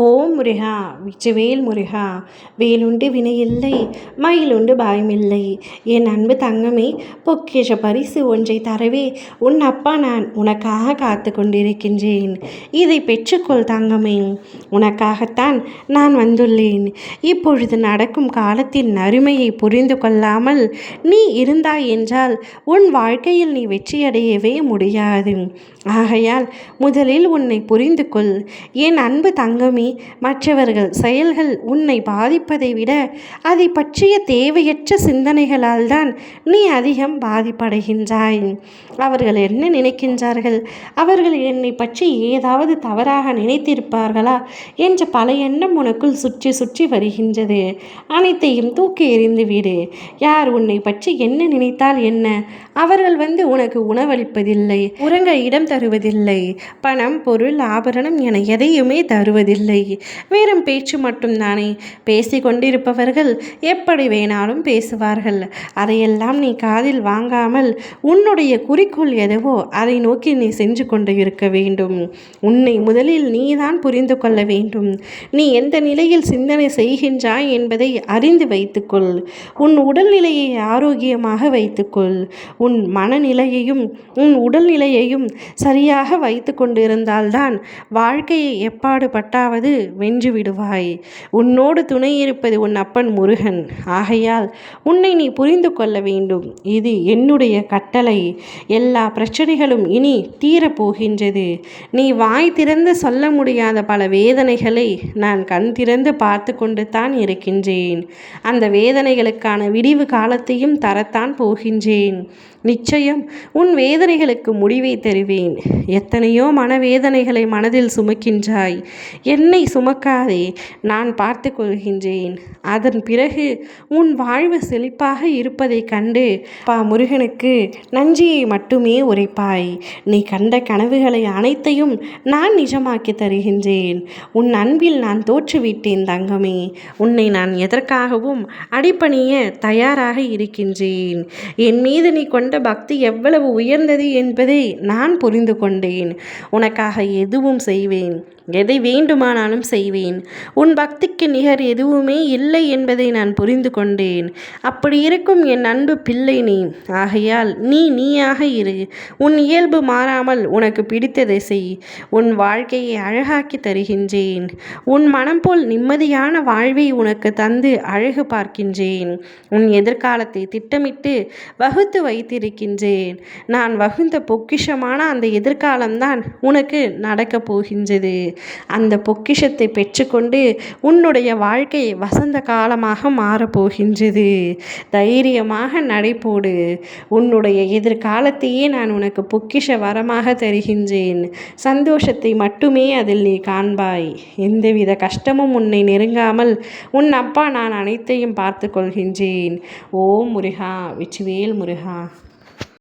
ஓம் முருகா விச்சுவேல் முருகா வேலுண்டு வினையில்லை மயிலுண்டு பயமில்லை. என் அன்பு தங்கமே, பொக்கிஷ பரிசு ஒன்றை தரவே உன் அப்பா நான் உனக்காக காத்து கொண்டிருக்கின்றேன். இதை பெற்றுக்கொள் தங்கமே. உனக்காகத்தான் நான் வந்துள்ளேன். இப்பொழுது நடக்கும் காலத்தின் அருமையை புரிந்து கொள்ளாமல் நீ இருந்தாய் என்றால் உன் வாழ்க்கையில் நீ வெற்றியடையவே முடியாது. ஆகையால் முதலில் உன்னை புரிந்து கொள் என் அன்பு தங்கமே. மற்றவர்கள் செயல்கள் உன்னை பாதிப்பதை விட அதை பற்றிய தேவையற்ற சிந்தனைகளால் தான் நீ அதிகம் பாதிப்படைகின்றாய். அவர்கள் என்ன நினைக்கின்றார்கள், அவர்கள் என்னை பற்றி ஏதாவது தவறாக நினைத்திருப்பார்களா என்ற பல எண்ணம் உனக்குள் சுற்றி சுற்றி வருகின்றது. அனைத்தையும் தூக்கி எறிந்துவிடு. யார் உன்னை பற்றி என்ன நினைத்தால் என்ன? அவர்கள் உனக்கு உணவளிப்பதில்லை, உறங்க இடம் தருவதில்லை, பணம் பொருள் ஆபரணம் என எதையுமே தருவதில்லை. வெறும் பேச்சு மட்டும்தானே. பேசி கொண்டிருப்பவர்கள் எப்படி வேணாலும் பேசுவார்கள். அதையெல்லாம் நீ காதில் வாங்காமல் உன்னுடைய குறிக்கோள் எதுவோ அதை நோக்கி நீ சென்று கொண்டு இருக்க வேண்டும். உன்னை முதலில் நீதான் புரிந்து கொள்ள வேண்டும். நீ எந்த நிலையில் சிந்தனை செய்கின்றாய் என்பதை அறிந்து வைத்துக்கொள். உன் உடல்நிலையை ஆரோக்கியமாக வைத்துக்கொள். உன் மனநிலையையும் உன் உடல்நிலையையும் சரியாக வைத்து கொண்டிருந்தால்தான் வாழ்க்கையை எப்பாடு பட்டாவது வென்று விடுவாய். உன்னோடு துணை இருப்பது உன் அப்பன் முருகன். ஆகையால் உன்னை நீ புரிந்து கொள்ள வேண்டும். இது என்னுடைய கட்டளை. எல்லா பிரச்சனைகளும் இனி தீரப்போகின்றது. நீ வாய் திறந்து சொல்ல முடியாத பல வேதனைகளை நான் கண் திறந்து பார்த்து கொண்டு தான் இருக்கின்றேன். அந்த வேதனைகளுக்கான விடிவு காலத்தையும் தரத்தான் போகின்றேன். நிச்சயம் உன் வேதனைகளுக்கு முடிவை தருவேன். எத்தனையோ மனவேதனைகளை மனதில் சுமக்கின்றாய். என்னை சுமக்காதே, நான் பார்த்து கொள்கின்றேன். அதன் பிறகு உன் வாழ்வு செழிப்பாக இருப்பதை கண்டு முருகனுக்கு நன்றியை மட்டுமே உரைப்பாய். நீ கண்ட கனவுகளை அனைத்தையும் நான் நிஜமாக்கி தருகின்றேன். உன் அன்பில் நான் தோற்றுவிட்டேன் தங்கமே. உன்னை நான் எதற்காகவும் அடிபணிய தயாராக இருக்கின்றேன். என் மீது நீ கொண்ட பக்தி எவ்வளவு உயர்ந்தது என்பதை நான் புரிந்து கொண்டேன். உனக்காக எதுவும் செய்வேன், எதை வேண்டுமானாலும் செய்வேன். உன் பக்திக்கு நிகர் எதுவுமே இல்லை என்பதை நான் புரிந்து கொண்டேன். அப்படி இருக்கும் என் அன்பு பிள்ளை நீ. ஆகையால் நீயாக இரு. உன் இயல்பு மாறாமல் உனக்கு பிடித்ததை செய். உன் வாழ்க்கையை அழகாக்கி தருகின்றேன். உன் மனம் போல் நிம்மதியான வாழ்வை உனக்கு தந்து அழகு பார்க்கின்றேன். உன் எதிர்காலத்தை திட்டமிட்டு வகுத்து வைத்திருக்கின்றேன். நான் வகுந்த பொக்கிஷமான அந்த எதிர்காலம்தான் உனக்கு நடக்கப் போகின்றது. அந்த பொக்கிஷத்தை பெற்றுக்கொண்டு உன்னுடைய வாழ்க்கை வசந்த காலமாக மாறப்போகின்றது. தைரியமாக நடைபோடு. உன்னுடைய எதிர்காலத்தையே நான் உனக்கு பொக்கிஷ வரமாக தருகின்றேன். சந்தோஷத்தை மட்டுமே அதில் நீ காண்பாய். எந்தவித கஷ்டமும் உன்னை நெருங்காமல் உன் அப்பா நான் அனைத்தையும் பார்த்து கொள்கின்றேன். ஓம் முருகா விச்சுவேல் முருகா.